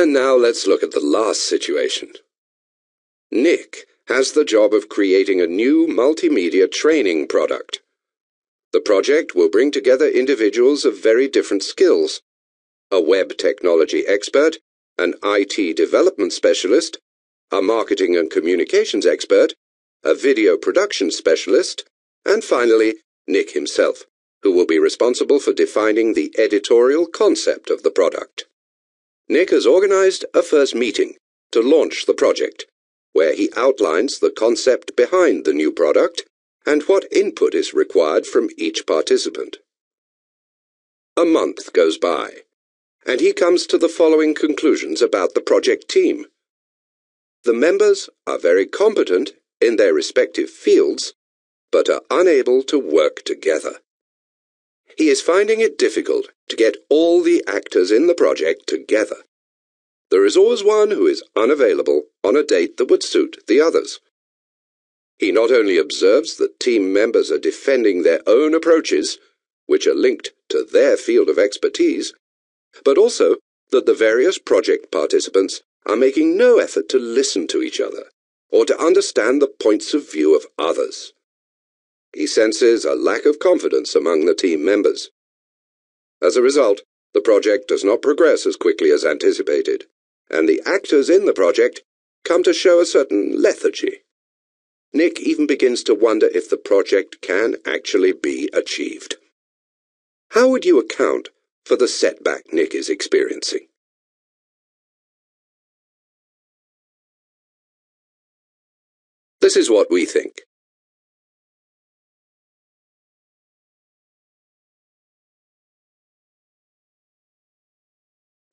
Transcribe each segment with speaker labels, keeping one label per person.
Speaker 1: And now let's look at the last situation. Nick has the job of creating a new multimedia training product. The project will bring together individuals of very different skills: a web technology expert, an IT development specialist, a marketing and communications expert, a video production specialist, and finally, Nick himself, who will be responsible for defining the editorial concept of the product. Nick has organized a first meeting to launch the project, where he outlines the concept behind the new product and what input is required from each participant. A month goes by, and he comes to the following conclusions about the project team. The members are very competent in their respective fields, but are unable to work together. He is finding it difficult to get all the actors in the project together. There is always one who is unavailable on a date that would suit the others. He not only observes that team members are defending their own approaches, which are linked to their field of expertise, but also that the various project participants are making no effort to listen to each other or to understand the points of view of others. He senses a lack of confidence among the team members. As a result, the project does not progress as quickly as anticipated, and the actors in the project come to show a certain lethargy. Nick even begins to wonder if the project can actually be achieved. How would you account for the setback Nick is experiencing? This is what we think.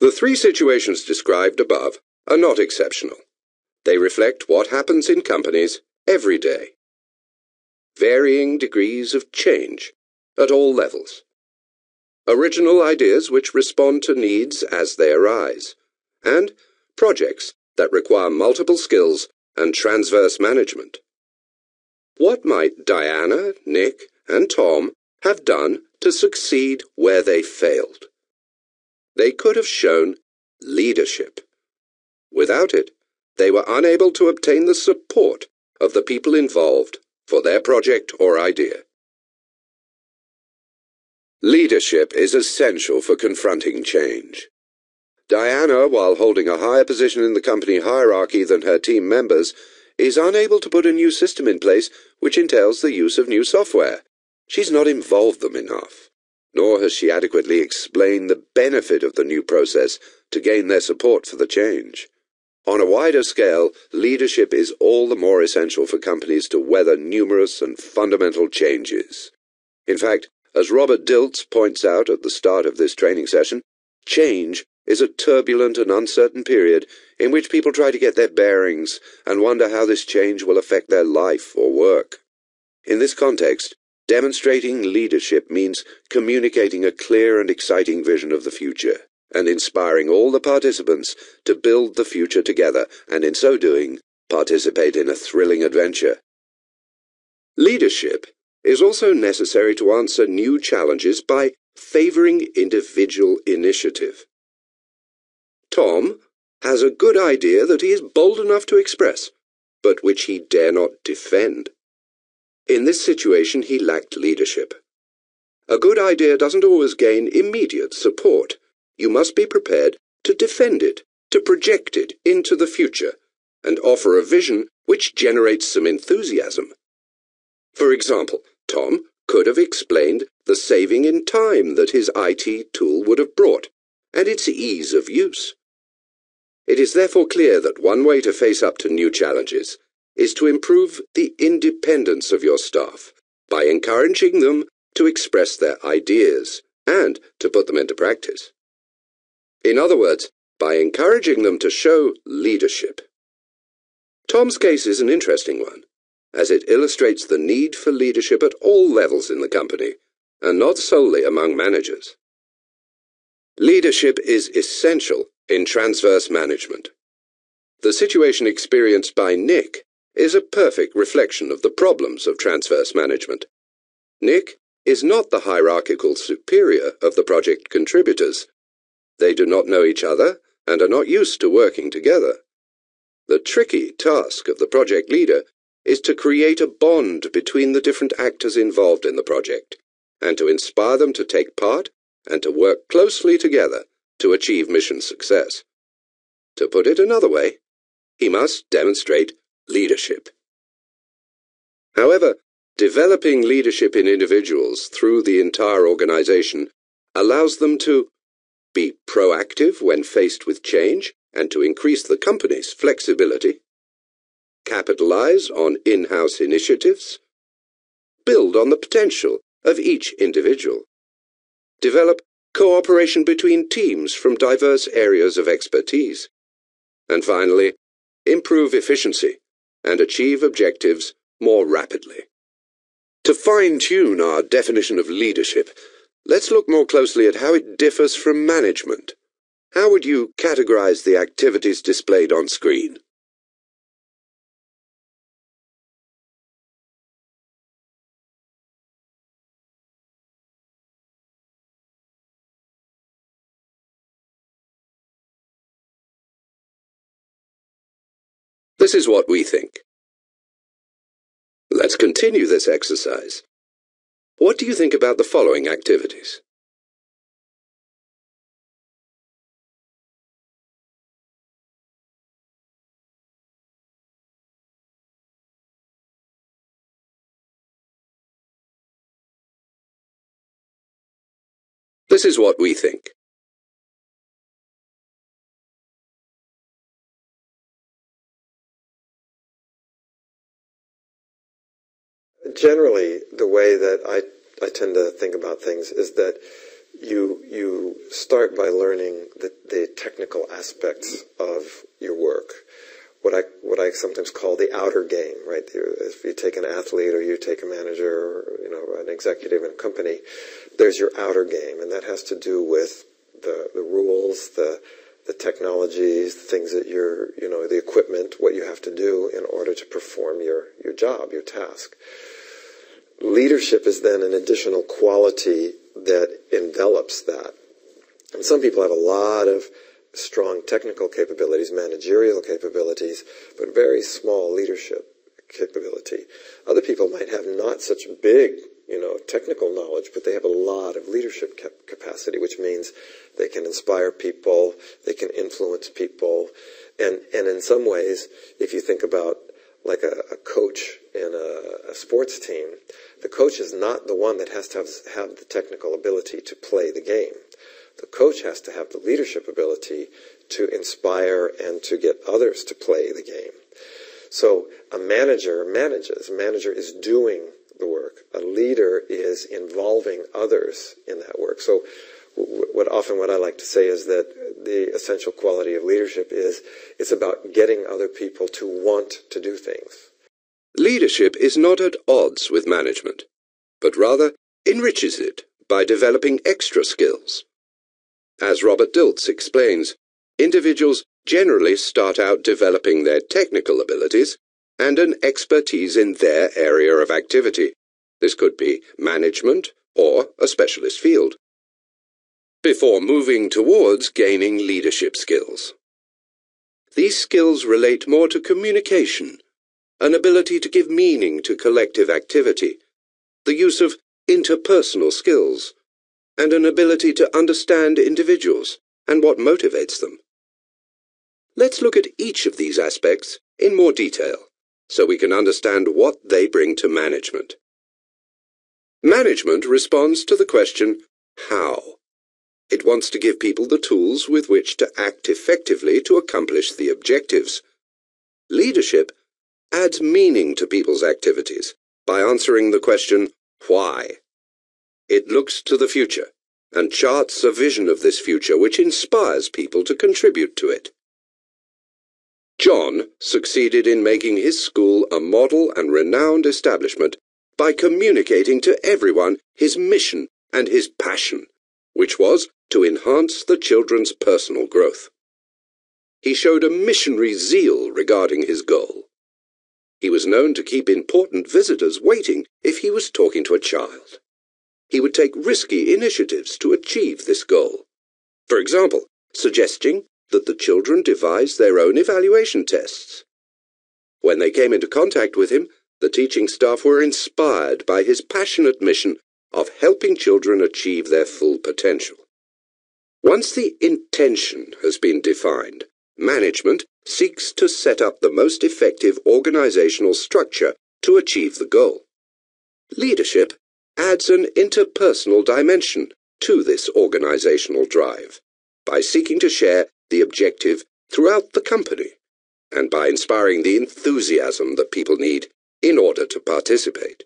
Speaker 1: The three situations described above are not exceptional. They reflect what happens in companies every day. Varying degrees of change at all levels. Original ideas which respond to needs as they arise, and projects that require multiple skills and transverse management. What might Diana, Nick, and Tom have done to succeed where they failed? They could have shown leadership. Without it, they were unable to obtain the support of the people involved for their project or idea. Leadership is essential for confronting change. Diana, while holding a higher position in the company hierarchy than her team members, is unable to put a new system in place which entails the use of new software. She's not involved them enough, nor has she adequately explained the benefit of the new process to gain their support for the change. On a wider scale, leadership is all the more essential for companies to weather numerous and fundamental changes. In fact, as Robert Dilts points out at the start of this training session, change is a turbulent and uncertain period in which people try to get their bearings and wonder how this change will affect their life or work. In this context, demonstrating leadership means communicating a clear and exciting vision of the future, and inspiring all the participants to build the future together, and in so doing, participate in a thrilling adventure. Leadership is also necessary to answer new challenges by favoring individual initiative. Tom has a good idea that he is bold enough to express, but which he dare not defend. In this situation, he lacked leadership. A good idea doesn't always gain immediate support. You must be prepared to defend it, to project it into the future, and offer a vision which generates some enthusiasm. For example, Tom could have explained the saving in time that his IT tool would have brought, and its ease of use. It is therefore clear that one way to face up to new challenges is to improve the independence of your staff by encouraging them to express their ideas and to put them into practice. In other words, by encouraging them to show leadership. Tom's case is an interesting one, as it illustrates the need for leadership at all levels in the company, and not solely among managers. Leadership is essential in transverse management. The situation experienced by Nick is a perfect reflection of the problems of transverse management. Nick is not the hierarchical superior of the project contributors. They do not know each other, and are not used to working together. The tricky task of the project leader is to create a bond between the different actors involved in the project, and to inspire them to take part and to work closely together to achieve mission success. To put it another way, he must demonstrate leadership. However, developing leadership in individuals through the entire organization allows them to be proactive when faced with change and to increase the company's flexibility, capitalize on in-house initiatives, build on the potential of each individual, develop cooperation between teams from diverse areas of expertise, and finally, improve efficiency and achieve objectives more rapidly. To fine-tune our definition of leadership, let's look more closely at how it differs from management. How would you categorize the activities displayed on screen? This is what we think. Let's continue this exercise. What do you think about the following activities? This is what we think.
Speaker 2: Generally, the way that I tend to think about things is that you start by learning the technical aspects of your work. What I sometimes call the outer game, right? If you take an athlete or you take a manager or an executive in a company, there's your outer game, and that has to do with the rules, the technologies, the things that the equipment, what you have to do in order to perform your job, your task. Leadership is then an additional quality that envelops that. And some people have a lot of strong technical capabilities, managerial capabilities, but very small leadership capability. Other people might have not such big, technical knowledge, but they have a lot of leadership capacity, which means they can inspire people, they can influence people, and in some ways, if you think about like a coach in a sports team, the coach is not the one that has to have the technical ability to play the game. The coach has to have the leadership ability to inspire and to get others to play the game. So a manager manages. A manager is doing the work. A leader is involving others in that work. So what I like to say is that the essential quality of leadership is it's about getting other people to want to do things.
Speaker 1: Leadership is not at odds with management, but rather enriches it by developing extra skills. As Robert Dilts explains, individuals generally start out developing their technical abilities and an expertise in their area of activity. This could be management or a specialist field, before moving towards gaining leadership skills. These skills relate more to communication, an ability to give meaning to collective activity, the use of interpersonal skills, and an ability to understand individuals and what motivates them. Let's look at each of these aspects in more detail, so we can understand what they bring to management. Management responds to the question, how? It wants to give people the tools with which to act effectively to accomplish the objectives. Leadership adds meaning to people's activities by answering the question, why? It looks to the future and charts a vision of this future which inspires people to contribute to it. John succeeded in making his school a model and renowned establishment by communicating to everyone his mission and his passion, which was to enhance the children's personal growth. He showed a missionary zeal regarding his goal. He was known to keep important visitors waiting if he was talking to a child. He would take risky initiatives to achieve this goal. For example, suggesting that the children devised their own evaluation tests. When they came into contact with him, the teaching staff were inspired by his passionate mission of helping children achieve their full potential. Once the intention has been defined, management seeks to set up the most effective organizational structure to achieve the goal. Leadership adds an interpersonal dimension to this organizational drive by seeking to share the objective throughout the company and by inspiring the enthusiasm that people need in order to participate.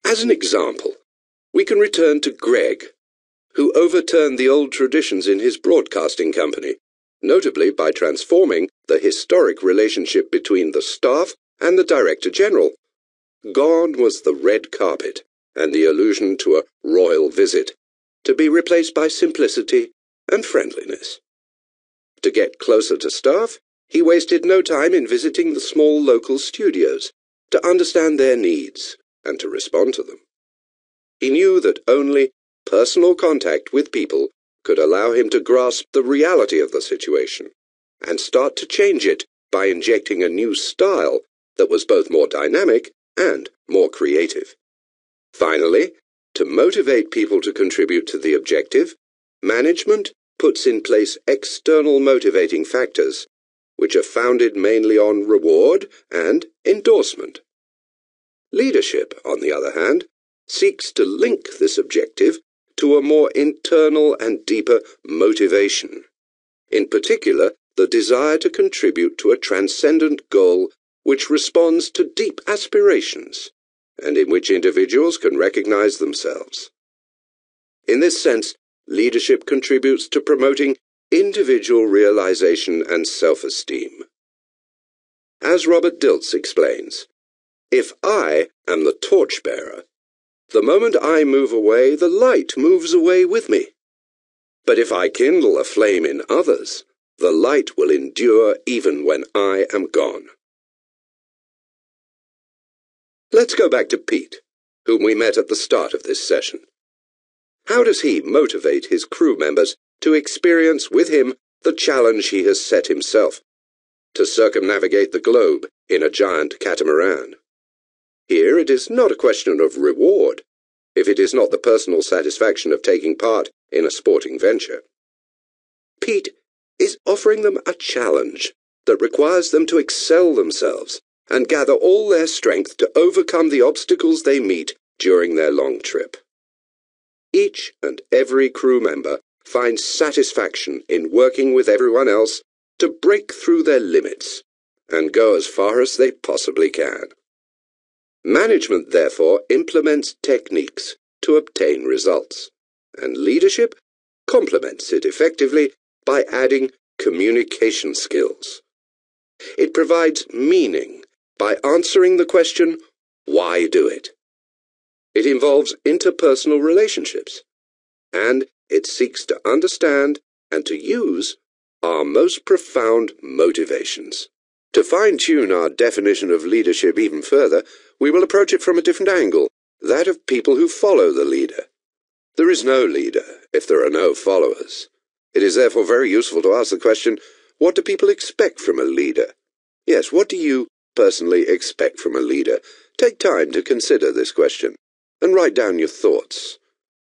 Speaker 1: As an example, we can return to Greg, who overturned the old traditions in his broadcasting company, notably by transforming the historic relationship between the staff and the Director General. Gone was the red carpet and the allusion to a royal visit, to be replaced by simplicity and friendliness. To get closer to staff, he wasted no time in visiting the small local studios to understand their needs and to respond to them. He knew that only personal contact with people could allow him to grasp the reality of the situation and start to change it by injecting a new style that was both more dynamic and more creative. Finally, to motivate people to contribute to the objective, management puts in place external motivating factors, which are founded mainly on reward and endorsement. Leadership, on the other hand, seeks to link this objective to a more internal and deeper motivation, in particular, the desire to contribute to a transcendent goal which responds to deep aspirations and in which individuals can recognize themselves. In this sense, leadership contributes to promoting individual realization and self-esteem. As Robert Dilts explains, if I am the torchbearer, the moment I move away, the light moves away with me. But if I kindle a flame in others, the light will endure even when I am gone. Let's go back to Pete, whom we met at the start of this session. How does he motivate his crew members to experience with him the challenge he has set himself, to circumnavigate the globe in a giant catamaran? Here it is not a question of reward, if it is not the personal satisfaction of taking part in a sporting venture. Pete is offering them a challenge that requires them to excel themselves and gather all their strength to overcome the obstacles they meet during their long trip. Each and every crew member finds satisfaction in working with everyone else to break through their limits and go as far as they possibly can. Management, therefore, implements techniques to obtain results, and leadership complements it effectively by adding communication skills. It provides meaning by answering the question, why do it? It involves interpersonal relationships, and it seeks to understand and to use our most profound motivations. To fine-tune our definition of leadership even further, we will approach it from a different angle, that of people who follow the leader. There is no leader if there are no followers. It is therefore very useful to ask the question, what do people expect from a leader? Yes, what do you personally expect from a leader? Take time to consider this question and write down your thoughts.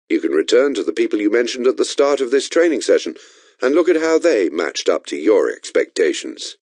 Speaker 1: You can return to the people you mentioned at the start of this training session and look at how they matched up to your expectations.